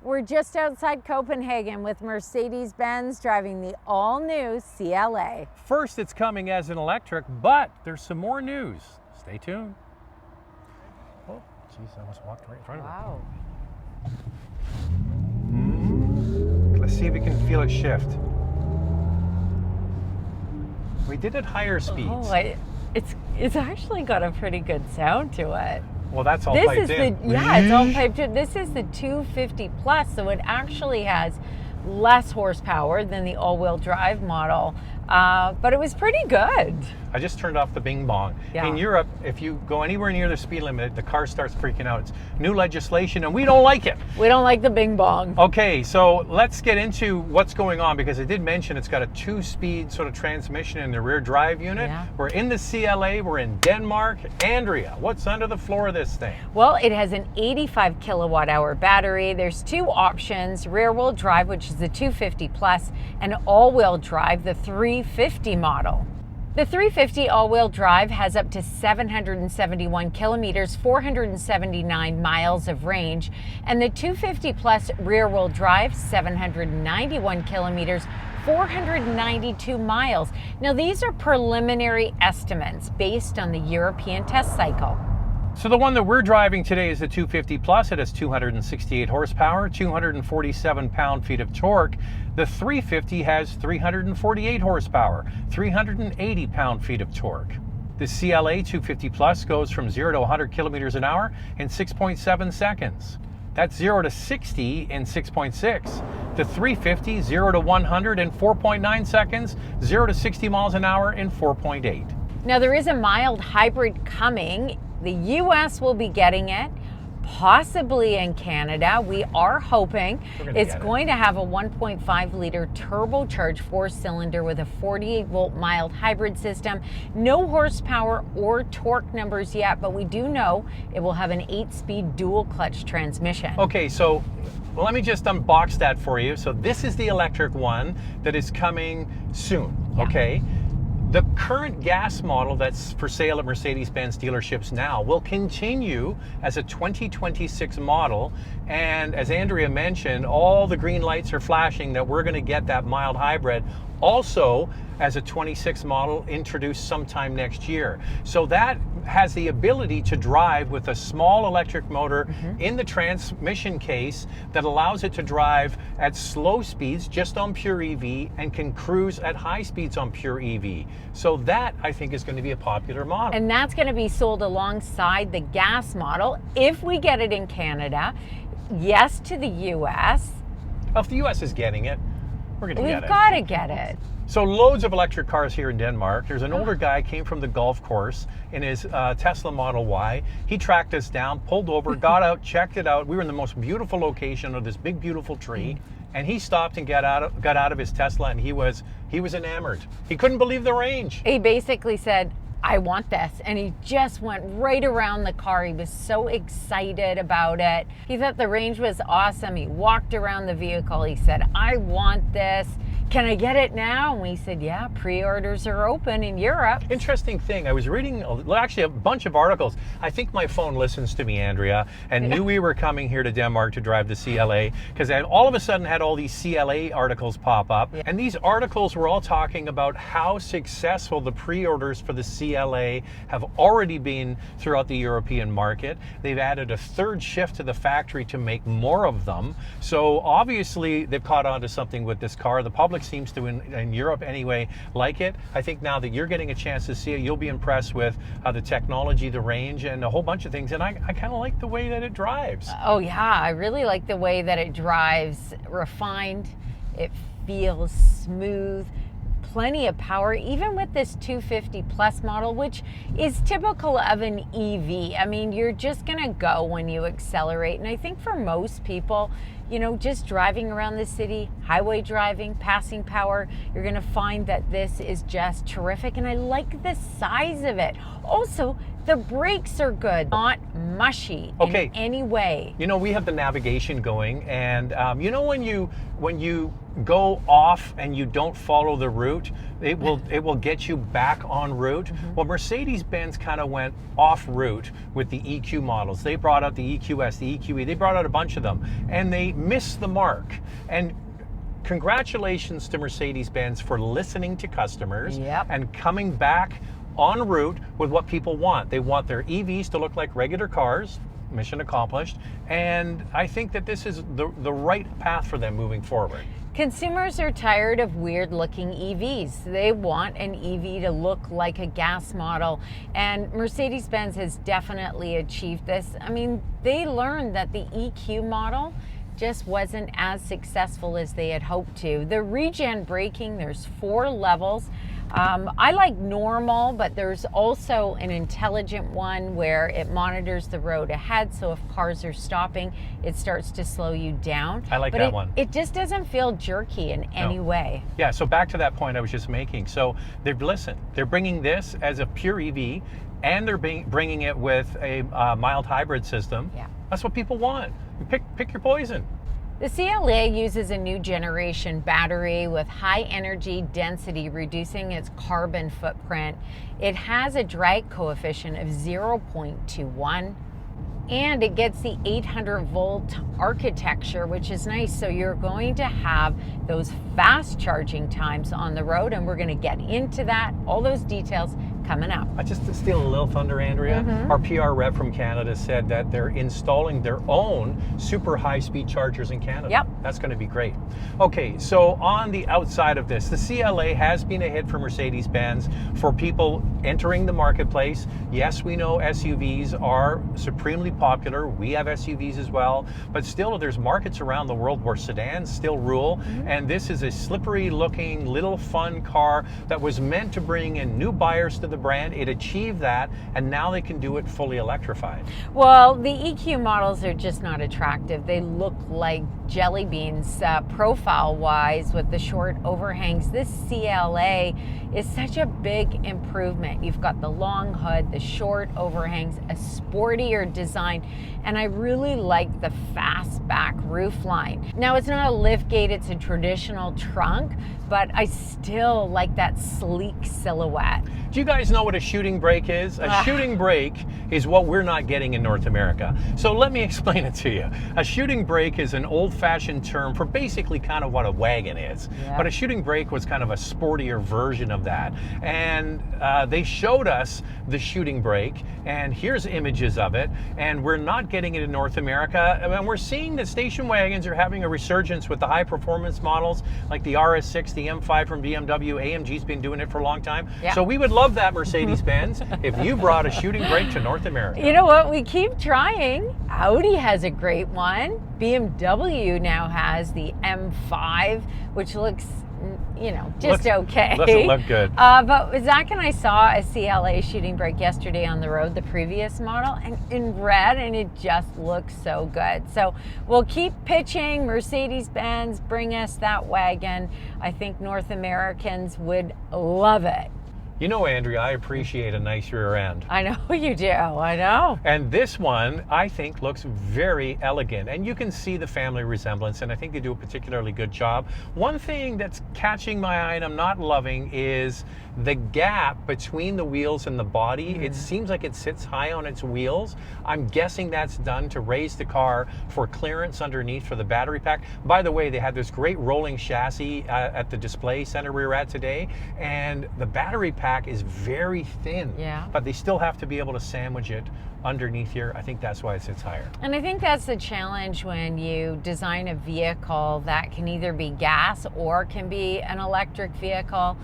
We're just outside Copenhagen with Mercedes-Benz driving the all-new CLA. First, it's coming as an electric, but there's some more news. Stay tuned. Oh, geez, I almost walked right in front of it. Let's see if we can feel it shift. We did at higher speeds. Oh, it's actually got a pretty good sound to it. Well, that's all This piped is in. Yeah, it's all piped in. This is the 250 plus, so it actually has less horsepower than the all-wheel drive model, but it was pretty good. I just turned off the bing bong. Yeah. In Europe, if you go anywhere near the speed limit, the car starts freaking out. It's new legislation and we don't like it. We don't like the bing bong. Okay, so let's get into what's going on, because I did mention it's got a 2-speed sort of transmission in the rear drive unit. Yeah. We're in the CLA, we're in Denmark. Andrea, what's under the floor of this thing? Well, it has an 85 kilowatt hour battery. There's 2 options: rear wheel drive, which is the 250 plus, and all-wheel drive, the 350 model. The 350 all-wheel drive has up to 771 kilometers, 479 miles of range, and the 250 plus rear-wheel drive, 791 kilometers, 492 miles. Now, these are preliminary estimates based on the European test cycle. So the one that we're driving today is the 250 plus. It has 268 horsepower, 247 pound-feet of torque. The 350 has 348 horsepower, 380 pound-feet of torque. The CLA 250 plus goes from 0 to 100 kilometers an hour in 6.7 seconds. That's 0 to 60 in 6.6. The 350, 0 to 100 in 4.9 seconds, 0 to 60 miles an hour in 4.8. Now, there is a mild hybrid coming. The US will be getting it, possibly in Canada. We are hoping. It's going to have a 1.5 liter turbocharged 4-cylinder with a 48 volt mild hybrid system. No horsepower or torque numbers yet, but we do know it will have an 8-speed dual clutch transmission. Okay, so let me just unbox that for you. So this is the electric one that is coming soon, okay? The current gas model that's for sale at Mercedes-Benz dealerships now will continue as a 2026 model. And as Andrea mentioned, all the green lights are flashing that we're going to get that mild hybrid also as a 26 model introduced sometime next year. So that has the ability to drive with a small electric motor in the transmission case that allows it to drive at slow speeds just on pure EV and can cruise at high speeds on pure EV. So that, I think, is going to be a popular model. And that's going to be sold alongside the gas model if we get it in Canada. Yes to the US. Well, if the US is getting it, we're going to get it. We've got to get it. So loads of electric cars here in Denmark. There's an older guy, came from the golf course in his Tesla Model Y. He tracked us down, pulled over, got out, checked it out. We were in the most beautiful location of this big, beautiful tree. And he stopped and got out of his Tesla, and he was enamored. He couldn't believe the range. He basically said, I want this. And he just went right around the car. He was so excited about it. He thought the range was awesome. He walked around the vehicle. He said, I want this. Can I get it now? And we said, yeah, pre-orders are open in Europe. Interesting thing, I was reading actually a bunch of articles. I think my phone listens to me, Andrea, and knew we were coming here to Denmark to drive the CLA, because I all of a sudden had all these CLA articles pop up. And these articles were all talking about how successful the pre-orders for the CLA have already been throughout the European market. They've added a 3rd shift to the factory to make more of them. So obviously they've caught on to something with this car. The public seems to, in Europe anyway, like it. I think now that you're getting a chance to see it, you'll be impressed with the technology, the range, and a whole bunch of things. And I kind of like the way that it drives. Oh yeah, I really like the way that it drives. Refined, it feels smooth, plenty of power, even with this 250 plus model, which is typical of an EV. I mean, you're just gonna go when you accelerate. And I think for most people, you know, just driving around the city, highway driving, passing power, you're gonna find that this is just terrific. And I like the size of it. Also, The brakes are good, not mushy in any way. You know, we have the navigation going, and you know when you go off and you don't follow the route, it will get you back on route. Well, Mercedes-Benz kind of went off route with the EQ models. They brought out the EQS, the EQE. They brought out a bunch of them, and they missed the mark. And congratulations to Mercedes-Benz for listening to customers and coming back en route with what people want. They want their EVs to look like regular cars. Mission accomplished. And I think that this is the right path for them moving forward. Consumers are tired of weird looking EVs. They want an EV to look like a gas model, and Mercedes-Benz has definitely achieved this. I mean, they learned that the EQ model just wasn't as successful as they had hoped to. The regen braking, there's 4 levels. I like normal, but there's also an intelligent one where it monitors the road ahead, so if cars are stopping, it starts to slow you down. I like that one. It just doesn't feel jerky in any way. Yeah, so back to that point I was just making. So they've listened. They're bringing this as a pure EV, and they're bringing it with a mild hybrid system. Yeah. That's what people want. Pick your poison. The CLA uses a new generation battery with high energy density, reducing its carbon footprint. It has a drag coefficient of 0.21, and it gets the 800 volt architecture, which is nice. So you're going to have those fast charging times on the road, and we're going to get into that, all those details coming up. I just to steal a little thunder, Andrea. Our PR rep from Canada said that they're installing their own super high-speed chargers in Canada. Yep. That's going to be great. Okay, so on the outside of this, the CLA has been a hit for Mercedes-Benz for people entering the marketplace. Yes, we know SUVs are supremely popular. We have SUVs as well, but still there's markets around the world where sedans still rule, and this is a slippery looking little fun car that was meant to bring in new buyers to the brand. It achieved that, and now they can do it fully electrified. Well, the EQ models are just not attractive. They look like jelly beans profile wise with the short overhangs. This CLA is such a big improvement. You've got the long hood, the short overhangs, a sportier design, and I really like the fast back roof line. Now, it's not a lift gate, it's a traditional trunk, but I still like that sleek silhouette. Do you guys know what a shooting brake is? A shooting brake is what we're not getting in North America. So let me explain it to you. A shooting brake is an old-fashioned term for basically kind of what a wagon is. Yeah. But a shooting brake was kind of a sportier version of that. And they showed us the shooting brake, and here's images of it, and we're not getting it in North America. And we're seeing that station wagons are having a resurgence with the high-performance models like the RS6, the M5 from BMW. AMG's been doing it for a long time. Yeah. So we would love that, Mercedes-Benz, if you brought a shooting brake to North America. You know what? We keep trying. Audi has a great one. BMW now has the M5, which looks, you know, just okay. Doesn't look good. But Zach and I saw a CLA shooting brake yesterday on the road, the previous model, and in red, and it just looks so good. So we'll keep pitching. Mercedes-Benz, bring us that wagon. I think North Americans would love it. You know, Andrea, I appreciate a nice rear end. I know you do, I know. And this one, I think, looks very elegant. And you can see the family resemblance, and I think they do a particularly good job. One thing that's catching my eye and I'm not loving is the gap between the wheels and the body. It seems like it sits high on its wheels. I'm guessing that's done to raise the car for clearance underneath for the battery pack. By the way, they had this great rolling chassis at the display center we were at today, and the battery pack is very thin, but they still have to be able to sandwich it underneath here. I think that's why it sits higher. And I think that's the challenge when you design a vehicle that can either be gas or can be an electric vehicle.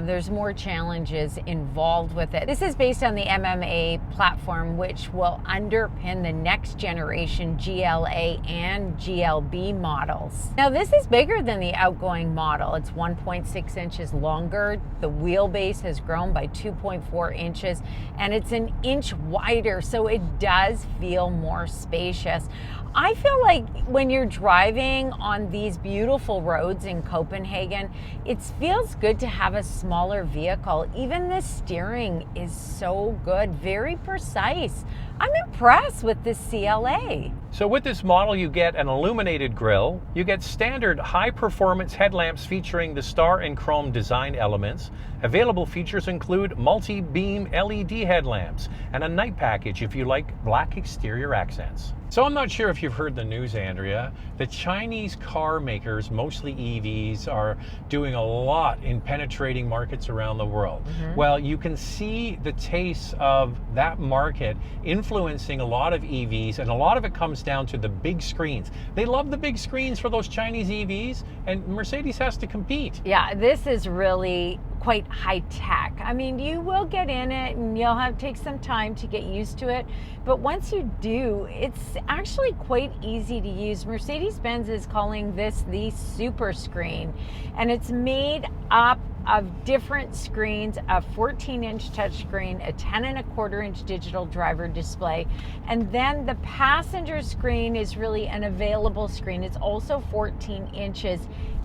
There's more challenges involved with it. This is based on the MMA platform, which will underpin the next generation GLA and GLB models. Now, this is bigger than the outgoing model. It's 1.6 inches longer. The wheelbase has has grown by 2.4 inches, and it's an inch wider, so it does feel more spacious. I feel like when you're driving on these beautiful roads in Copenhagen, it feels good to have a smaller vehicle. Even the steering is so good, very precise. I'm impressed with this CLA. So with this model, you get an illuminated grille, you get standard high-performance headlamps featuring the star and chrome design elements. Available features include multi-beam LED headlamps and a night package if you like black exterior accents. So I'm not sure if you've heard the news, Andrea. The Chinese car makers, mostly EVs, are doing a lot in penetrating markets around the world. Well, you can see the taste of that market influencing a lot of EVs, and a lot of it comes down to the big screens. They love the big screens for those Chinese EVs, and Mercedes has to compete. Yeah, this is really quite high tech. I mean, you will get in it and you'll have to take some time to get used to it, but once you do, it's actually quite easy to use. Mercedes-Benz is calling this the super screen, and it's made up of different screens, a 14-inch touchscreen, a 10.25-inch digital driver display, and then the passenger screen is really an available screen. It's also 14 inches.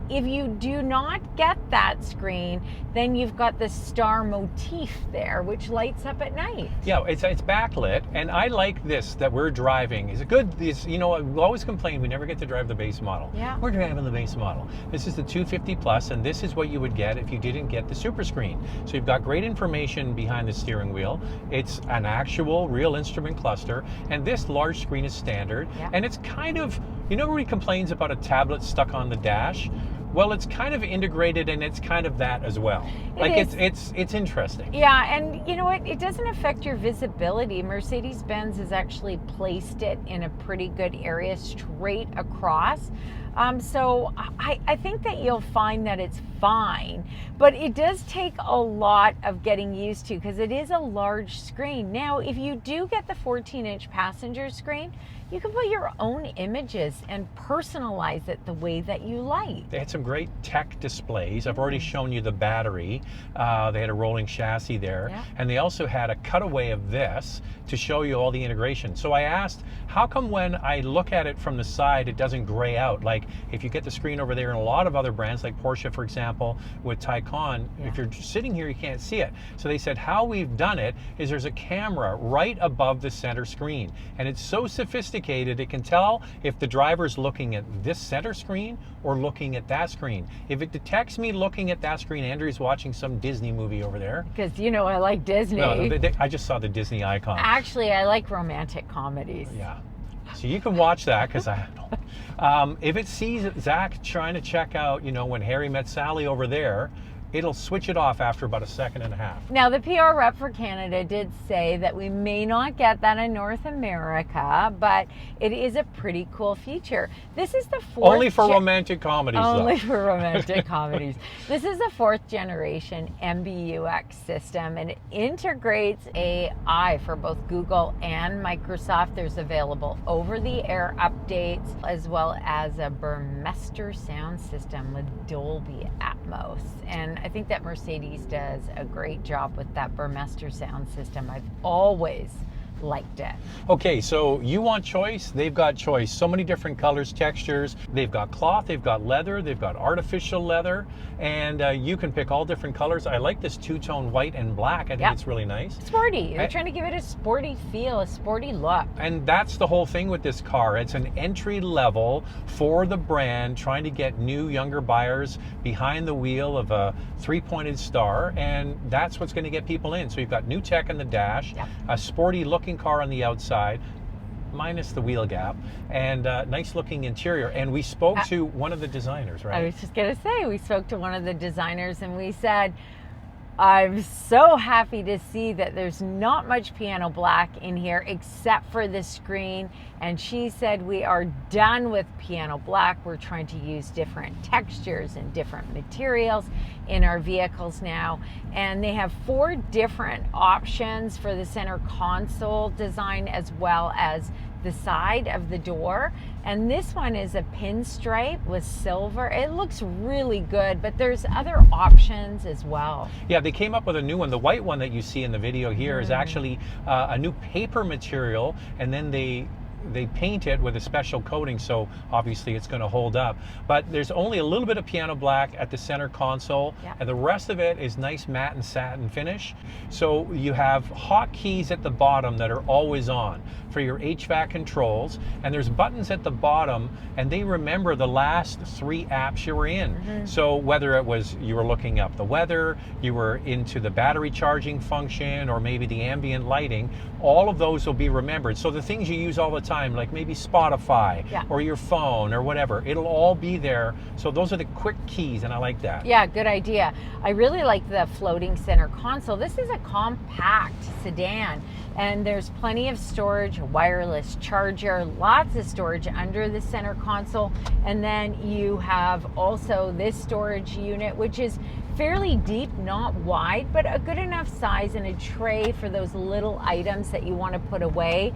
If you do not get that screen, then you've got the star motif there, which lights up at night. Yeah, it's backlit, and I like this that we're driving. Is it good? You know, we always complain we never get to drive the base model. Yeah. We're driving the base model. This is the 250 Plus, and this is what you would get if you didn't get the super screen. So you've got great information behind the steering wheel. It's an actual real instrument cluster, and this large screen is standard. Yeah. And it's kind of, you know, everybody complains about a tablet stuck on the dash. Well, it's kind of integrated, and it's kind of that as well. It's interesting. Yeah, and you know what? It doesn't affect your visibility. Mercedes-Benz has actually placed it in a pretty good area straight across. So I think that you'll find that it's fine, but it does take a lot of getting used to because it is a large screen. Now, if you do get the 14-inch passenger screen, you can put your own images and personalize it the way that you like. They had some great tech displays. I've already shown you the battery. They had a rolling chassis there. Yeah. And they also had a cutaway of this to show you all the integration. So I asked, how come when I look at it from the side, it doesn't gray out? Like if you get the screen over there, and a lot of other brands like Porsche, for example, with Taycan, if you're sitting here, you can't see it. So they said how we've done it is there's a camera right above the center screen. And it's so sophisticated, it can tell if the driver's looking at this center screen or looking at that screen. If it detects me looking at that screen, Andrew's watching some Disney movie over there. Because, you know, I like Disney. No, I just saw the Disney icon. Actually, I like romantic comedies. Yeah. So you can watch that because I don't. If it sees Zach trying to check out, you know, When Harry Met Sally over there, it'll switch it off after about a second and a half. Now, the PR rep for Canada did say that we may not get that in North America, but it is a pretty cool feature. This is the fourth... Only for romantic comedies, Only though. for romantic comedies. This is the 4th generation MBUX system, and it integrates AI for both Google and Microsoft. There's available over-the-air updates, as well as a Burmester sound system with Dolby Atmos. And I think that Mercedes does a great job with that Burmester sound system. I've always liked it. Okay, so you want choice? They've got choice. So many different colors, textures. They've got cloth, they've got leather, they've got artificial leather, and you can pick all different colors. I like this two-tone white and black. I think it's really nice. Sporty. They're trying to give it a sporty feel, a sporty look. And that's the whole thing with this car. It's an entry level for the brand, trying to get new, younger buyers behind the wheel of a 3-pointed star, and that's what's going to get people in. So you've got new tech in the dash, a sporty looking car on the outside, minus the wheel gap, and nice looking interior. And we spoke to one of the designers, right? I was just going to say, we spoke to one of the designers and we said, I'm so happy to see that there's not much piano black in here except for the screen. And she said, we are done with piano black. We're trying to use different textures and different materials in our vehicles now. And they have 4 different options for the center console design, as well as the side of the door. And this one is a pinstripe with silver. It looks really good, but there's other options as well. Yeah, they came up with a new one. The white one that you see in the video here is actually a new paper material, and then they paint it with a special coating, so obviously it's going to hold up. But there's only a little bit of piano black at the center console, and the rest of it is nice matte and satin finish. So you have hotkeys at the bottom that are always on for your HVAC controls, and there's buttons at the bottom, and they remember the last 3 apps you were in. So whether it was you were looking up the weather, you were into the battery charging function, or maybe the ambient lighting, all of those will be remembered. So the things you use all the time, like maybe Spotify or your phone or whatever, it'll all be there. So those are the quick keys, and I like that. Yeah, good idea. I really like the floating center console. This is a compact sedan, and there's plenty of storage, a wireless charger, lots of storage under the center console. And then you have also this storage unit, which is fairly deep, not wide, but a good enough size, and a tray for those little items that you want to put away.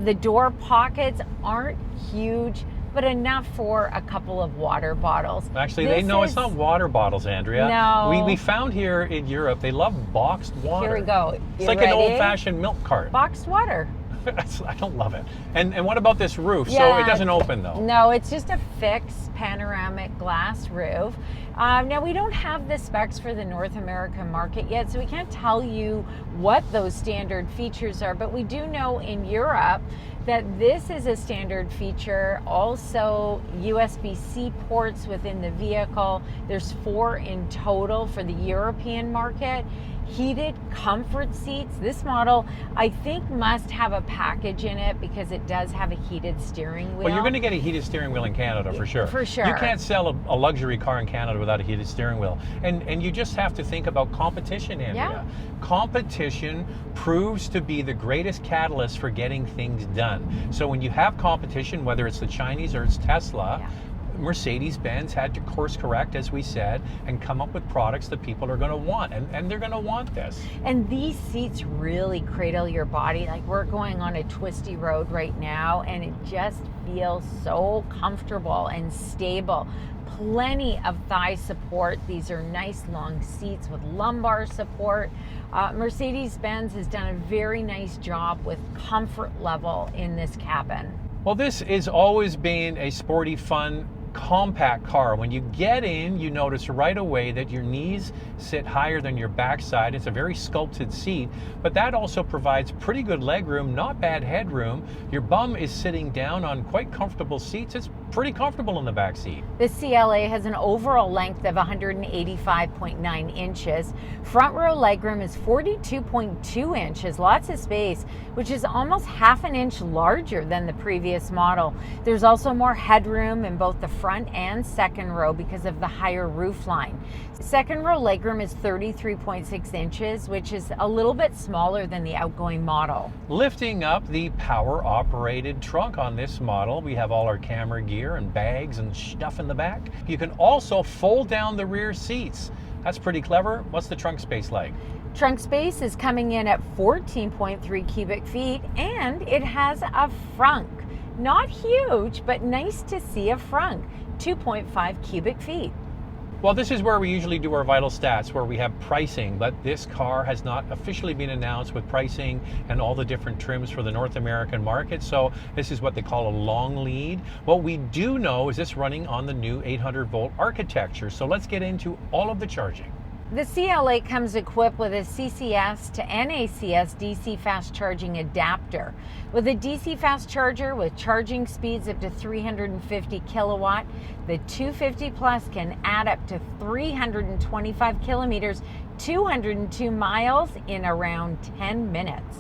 The door pockets aren't huge, but enough for a couple of water bottles. Actually, it's not water bottals, Andrea. No. We found here in Europe, they love boxed water. Here we go. It's like an old-fashioned milk cart. Boxed water. I don't love it. And what about this roof? So it doesn't open though? No, it's just a fixed panoramic glass roof. Now, we don't have the specs for the North American market yet, so we can't tell you what those standard features are, but we do know in Europe that this is a standard feature. Also, USB-C ports within the vehicle. There's 4 in total for the European market. Heated comfort seats. This model, I think, must have a package in it because it does have a heated steering wheel. Well, you're going to get a heated steering wheel in Canada for sure. For sure. You can't sell a luxury car in Canada without a heated steering wheel. And you just have to think about competition, Andrea. Competition proves to be the greatest catalyst for getting things done. So when you have competition, whether it's the Chinese or it's Tesla, Mercedes-Benz had to course correct, as we said, and come up with products that people are going to want, and they're going to want this. And these seats really cradle your body. Like, we're going on a twisty road right now, and it just feels so comfortable and stable. Plenty of thigh support. These are nice long seats with lumbar support. Mercedes-Benz has done a very nice job with comfort level in this cabin. Well, this has always been a sporty, fun, compact car. When you get in, you notice right away that your knees sit higher than your backside. It's a very sculpted seat, but that also provides pretty good leg room, not bad headroom. Your bum is sitting down on quite comfortable seats. It's pretty comfortable in the back seat. The CLA has an overall length of 185.9 inches. Front row legroom is 42.2 inches, lots of space, which is almost half an inch larger than the previous model. There's also more headroom in both the front and second row because of the higher roof line. Second row legroom is 33.6 inches, which is a little bit smaller than the outgoing model. Lifting up the power operated trunk on this model, we have all our camera gear and bags and stuff in the back. You can also fold down the rear seats. That's pretty clever. What's the trunk space like? Trunk space is coming in at 14.3 cubic feet, and it has a frunk. Not huge, but nice to see a frunk, 2.5 cubic feet. Well, this is where we usually do our vital stats, where we have pricing, but this car has not officially been announced with pricing and all the different trims for the North American market, so this is what they call a long lead. What we do know is it's running on the new 800-volt architecture, so let's get into all of the charging. The CLA comes equipped with a CCS to NACS DC fast charging adapter. With a DC fast charger with charging speeds up to 350 kilowatt, the 250 Plus can add up to 325 kilometers, 202 miles in around 10 minutes.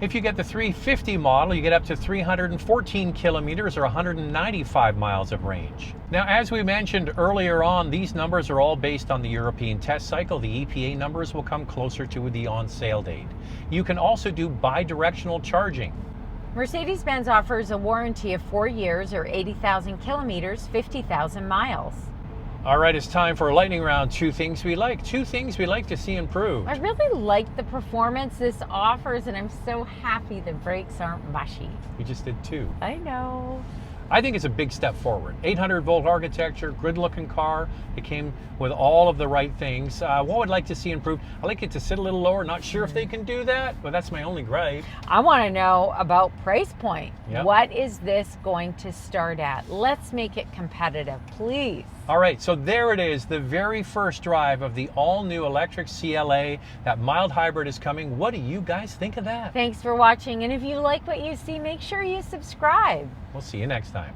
If you get the 350 model, you get up to 314 kilometers or 195 miles of range. Now, as we mentioned earlier on, these numbers are all based on the European test cycle. The EPA numbers will come closer to the on-sale date. You can also do bi-directional charging. Mercedes-Benz offers a warranty of 4 years or 80,000 kilometers, 50,000 miles. All right, it's time for a lightning round. Two things we like to see improved. I really like the performance this offers, and I'm so happy the brakes aren't mushy. We just did two. I know. I think it's a big step forward. 800-volt architecture, good-looking car. It came with all of the right things. What would I like to see improved? I like it to sit a little lower. Not sure if they can do that, but that's my only gripe. I want to know about price point. Yep. What is this going to start at? Let's make it competitive, please. All right, so there it is, the very first drive of the all-new electric CLA. That mild hybrid is coming. What do you guys think of that? Thanks for watching, and if you like what you see, make sure you subscribe. We'll see you next time.